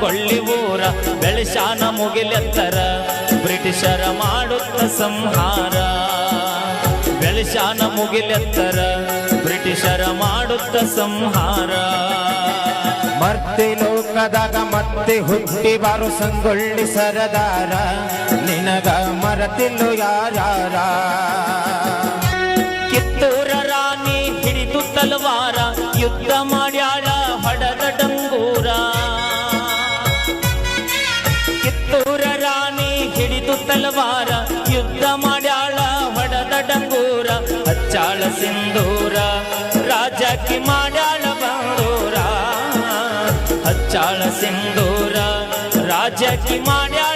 ಸಂಗೊಳ್ಳಿ ಊರ ಬೆಳಶಾನ ಮುಗಿಲೆತ್ತರ ಬ್ರಿಟಿಷರ ಮಾಡುತ್ತ ಸಂಹಾರ ಬೆಳಶಾನ ಮುಗಿಲೆತ್ತರ ಬ್ರಿಟಿಷರ ಮಾಡುತ್ತ ಸಂಹಾರ ಮರ್ತಿ ಲೋಕದಾಗ ಮತ್ತೆ ಹುಟ್ಟಿ ಬಾರು ಸಂಗೊಳ್ಳಿ ಸರದಾರ ನಿನಗ ಮರತಿಲ್ಲು ಯಾರ್ಯಾರ ಕಿತ್ತೂರ ರಾಣಿ ಹಿಡಿದು ತಲವಾರ ಯುದ್ಧ ಮಾಡ್ಯಾಳ ಹೊಡೆದ ಡಂಗೂರ ಕಿತ್ತೂರ ರಾಣಿ ಹಿಡಿದು ತಲವಾರ ಯುದ್ಧ ಮಾಡ್ಯಾಳ ಹೊಡೆದ ಡಂಗೂರ ಹಚ್ಚಾಳ ಸಿಂಧೂರ ರಾಜಕಿ ಮಾಡ್ಯಾಳ ಬಂದೂರ ಹಚ್ಚಾಳ ಸಿಂಧೂರ ರಾಜಕಿ ಮಾಡ್ಯಾಳ